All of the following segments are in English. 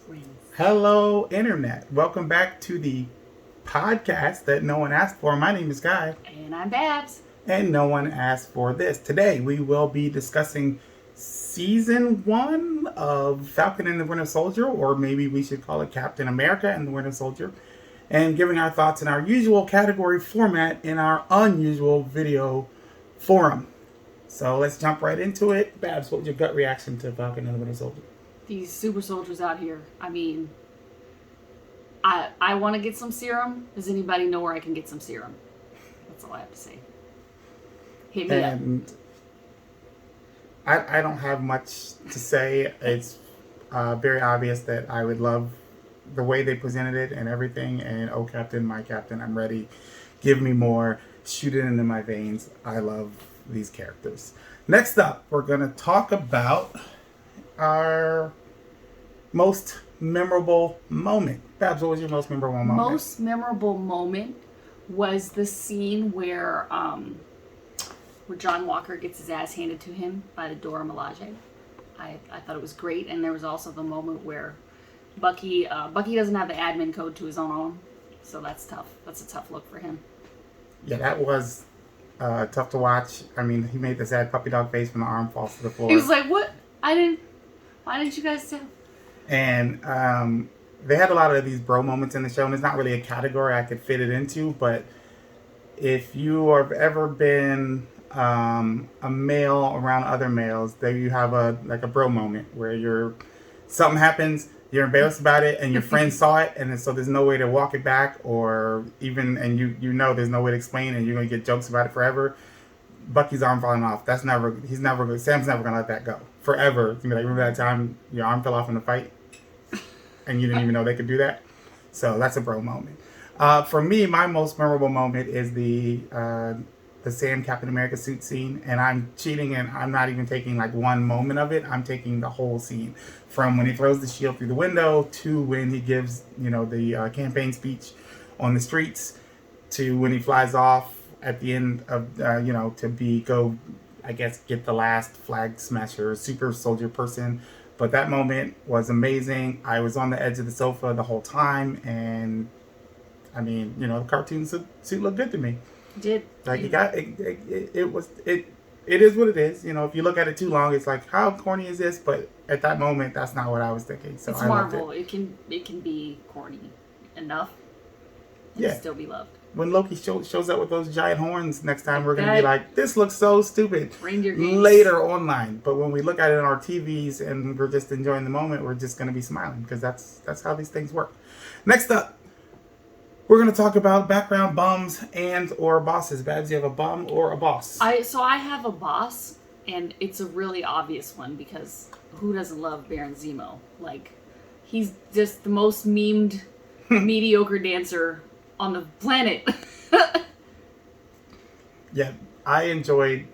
screens. Hello, Internet. Welcome back to the podcast that no one asked for. My name is Guy. And I'm Babs. And no one asked for this. Today, we will be discussing Season 1 of Falcon and the Winter Soldier, or maybe we should call it Captain America and the Winter Soldier, and giving our thoughts in our usual category format in our unusual video forum. So let's jump right into it. Babs, what was your gut reaction to Falcon and the Winter Soldier? These super soldiers out here. I mean, I want to get some serum. Does anybody know where I can get some serum? That's all I have to say. Hit me And I don't have much to say. It's very obvious that I would love the way they presented it and everything. And oh, Captain, my Captain, I'm ready. Give me more. Shoot it into my veins. I love these characters. Next up, we're going to talk about our most memorable moment. Babs, what was your most memorable moment? Most memorable moment was the scene where John Walker gets his ass handed to him by the Dora Milaje. I thought it was great, and there was also the moment where Bucky doesn't have the admin code to his own arm, so that's tough. That's a tough look for him. Yeah, that was tough to watch. I mean, he made the sad puppy dog face when the arm falls to the floor. He was like, "What? Why didn't you guys tell?" And they had a lot of these bro moments in the show, and it's not really a category I could fit it into, but if you have ever been a male around other males, there you have a bro moment where something happens, you're embarrassed about it, and your friend saw it, and so there's no way to walk it back, or even, and you know there's no way to explain, and you're gonna get jokes about it forever. Bucky's arm falling off. Sam's never gonna let that go forever. It's gonna be like, remember that time your arm fell off in the fight, and you didn't even know they could do that. So that's a bro moment. For me, my most memorable moment is the Sam Captain America suit scene, and I'm cheating, and I'm not even taking like one moment of it. I'm taking the whole scene, from when he throws the shield through the window to when he gives the campaign speech on the streets, to when he flies off at the end of get the last flag smasher super soldier person. But that moment was amazing. I was on the edge of the sofa the whole time, and I mean, the cartoon suit looked good to me. It did. Like it is what it is. If you look at it too long, it's like, how corny is this? But at that moment, that's not what I was thinking. So it's I Marvel. loved it. It can be corny enough and Yeah. still be loved. When Loki shows up with those giant horns next time, we're going to be like, this looks so stupid. Reindeer games. Later online. But when we look at it on our TVs and we're just enjoying the moment, we're just going to be smiling, because that's how these things work. Next up, we're going to talk about background bums and or bosses. Babs, you have a bum or a boss? I have a boss, and it's a really obvious one, because who doesn't love Baron Zemo? Like, he's just the most memed, mediocre dancer on the planet. Yeah, I enjoyed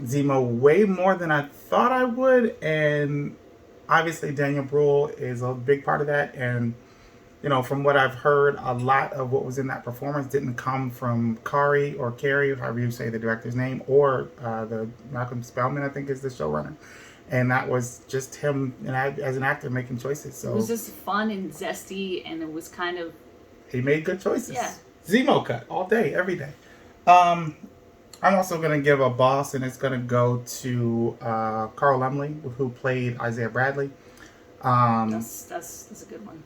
Zemo way more than I thought I would, and obviously Daniel Bruhl is a big part of that, and from what I've heard, a lot of what was in that performance didn't come from Carey, however you say the director's name, or the Malcolm Spellman, I think, is the showrunner. And that was just him as an actor making choices. So it was just fun and zesty, and it was kind of... He made good choices. Yeah. Zemo cut all day, every day. I'm also going to give a boss, and it's going to go to Carl Lumbly, who played Isaiah Bradley. That's a good one.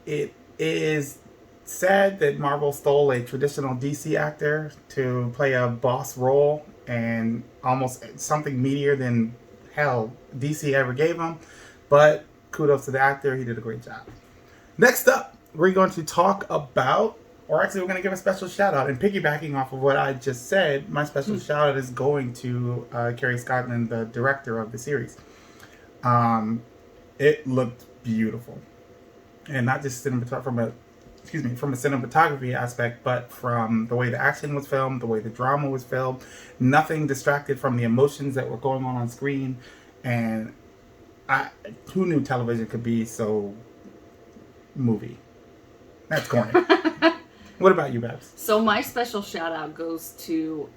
It is sad that Marvel stole a traditional DC actor to play a boss role, and almost something meatier than hell DC ever gave him. But kudos to the actor. He did a great job. Next up, we're going to talk about, or actually we're going to give a special shout out, and piggybacking off of what I just said, my special shout out is going to Kerry Scotland, the director of the series. It looked beautiful. And not just from a cinematography aspect, but from the way the action was filmed, the way the drama was filmed. Nothing distracted from the emotions that were going on screen. And who knew television could be so movie? That's corny. What about you, Babs? So my special shout out goes to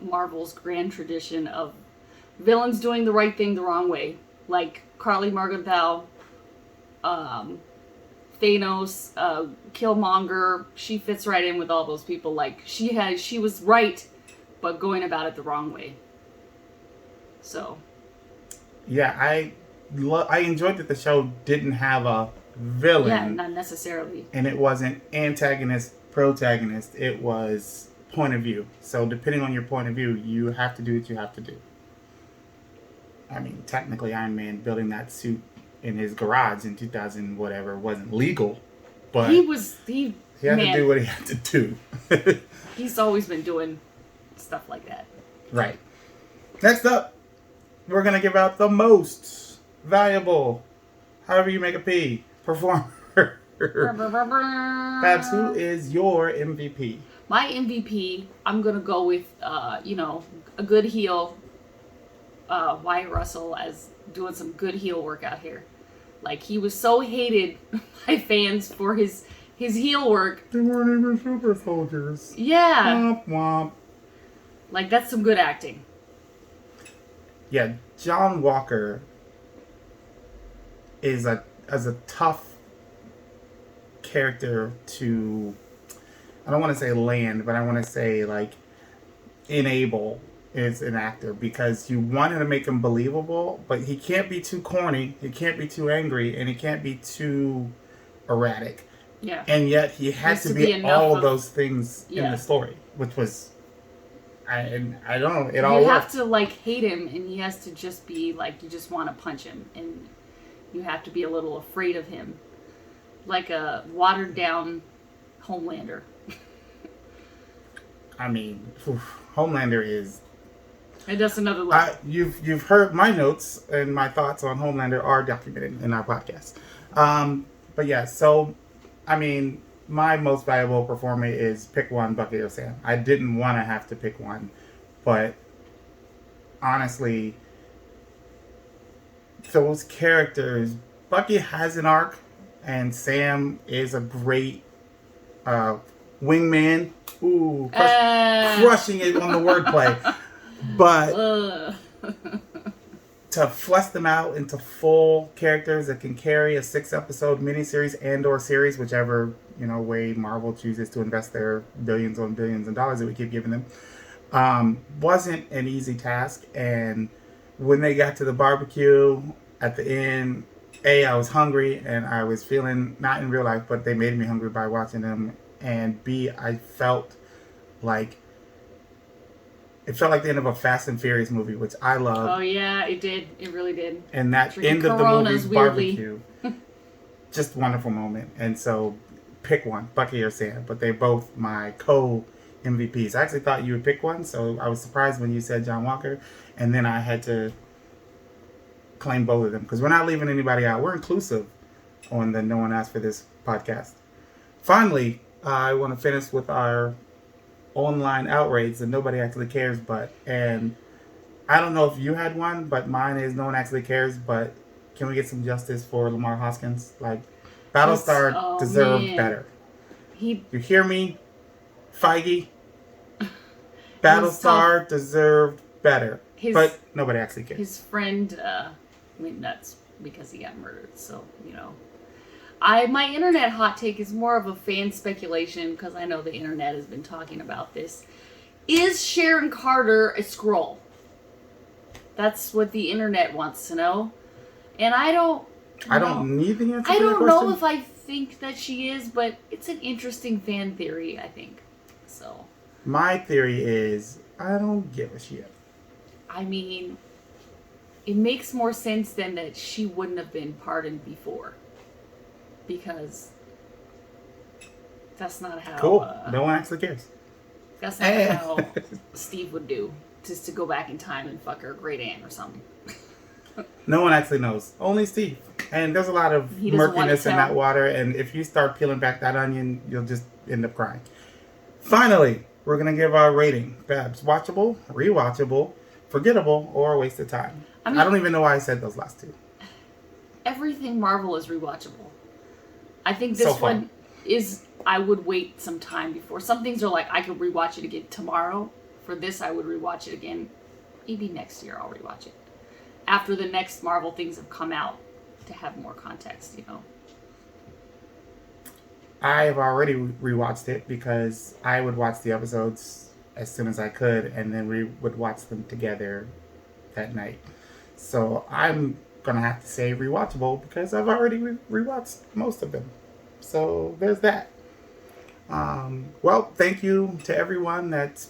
Marvel's grand tradition of villains doing the right thing the wrong way. Like Carly Margarethow Thanos, Killmonger. She fits right in with all those people. Like she was right, but going about it the wrong way. So. Yeah, I enjoyed that the show didn't have a villain. Yeah, not necessarily. And it wasn't antagonist, protagonist. It was point of view. So depending on your point of view, you have to do what you have to do. I mean, technically, Iron Man building that suit in his garage in 2000 whatever wasn't legal, but he had to do what he had to do. He's always been doing stuff like that. Right. Next up, we're gonna give out the most valuable, however you make a P, performer. Babs, who is your MVP? My MVP, I'm gonna go with a good heel. Wyatt Russell as doing some good heel work out here. Like, he was so hated by fans for his heel work. They weren't even super soldiers. Yeah. Womp womp. Like, that's some good acting. Yeah, John Walker is a tough character to, I don't want to say land, but I want to say, like, enable as an actor, because you wanted to make him believable, but he can't be too corny, he can't be too angry, and he can't be too erratic. Yeah. And yet he has to be all of those things in the story, which was, I don't know, it all worked. You have to, like, hate him, and he has to just be, like, you just want to punch him, and you have to be a little afraid of him. Like a watered-down Homelander. I mean, Homelander is... And that's another level. You've heard my notes, and my thoughts on Homelander are documented in our podcast. But yeah, so, I mean, my most valuable performer is pick one, Bucky or Sam. I didn't want to have to pick one, but honestly, those characters, Bucky has an arc, and Sam is a great wingman. Ooh, crushing it on the wordplay. But to flesh them out into full characters that can carry a 6-episode miniseries and/or series, whichever way Marvel chooses to invest their billions on billions of dollars that we keep giving them, wasn't an easy task. And when they got to the barbecue at the end, A, I was hungry, and I was feeling, not in real life, but they made me hungry by watching them. And B, I felt like the end of a Fast and Furious movie, which I love. Oh yeah, it did. It really did. And that end of the movie's barbecue, just wonderful moment. And so, pick one, Bucky or Sam. But they're both my co-MVPs. I actually thought you would pick one, so I was surprised when you said John Walker. And then I had to claim both of them, because we're not leaving anybody out. We're inclusive on the No One Asked for This podcast. Finally, I want to finish with our online outrage that nobody actually cares, and I don't know if you had one, but mine is no one actually cares, but can we get some justice for Lamar Hoskins? Like, Battlestar deserved better. You hear me, Feige? Battlestar deserved better, but nobody actually cares. His friend went nuts because he got murdered, so, my internet hot take is more of a fan speculation, because I know the internet has been talking about this. Is Sharon Carter a Skrull? That's what the internet wants to know. And I don't need the answer. I don't know if I think that she is, but it's an interesting fan theory, I think. So my theory is I don't give a shit. I mean, it makes more sense than that she wouldn't have been pardoned before. Because that's not how... Cool. No one actually cares. That's not how Steve would do. Just to go back in time and fuck her great aunt or something. No one actually knows. Only Steve. And there's a lot of murkiness in that water. And if you start peeling back that onion, you'll just end up crying. Finally, we're going to give our rating. Babs, watchable, rewatchable, forgettable, or a waste of time. I don't even know why I said those last two. Everything Marvel is rewatchable. I think this one is, I would wait some time before. Some things are like, I could rewatch it again tomorrow. For this, I would rewatch it again. Maybe next year I'll rewatch it. After the next Marvel things have come out to have more context, you know. I've already rewatched it because I would watch the episodes as soon as I could, and then we would watch them together that night. So I'm gonna have to say rewatchable because I've already rewatched most of them. So there's that. Well, thank you to everyone that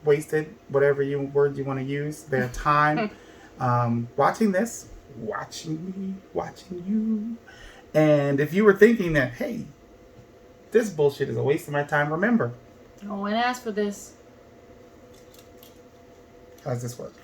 wasted whatever word you want to use, their time watching this, watching me, watching you. And if you were thinking that, hey, this bullshit is a waste of my time, remember. No one asked for this. How's this work?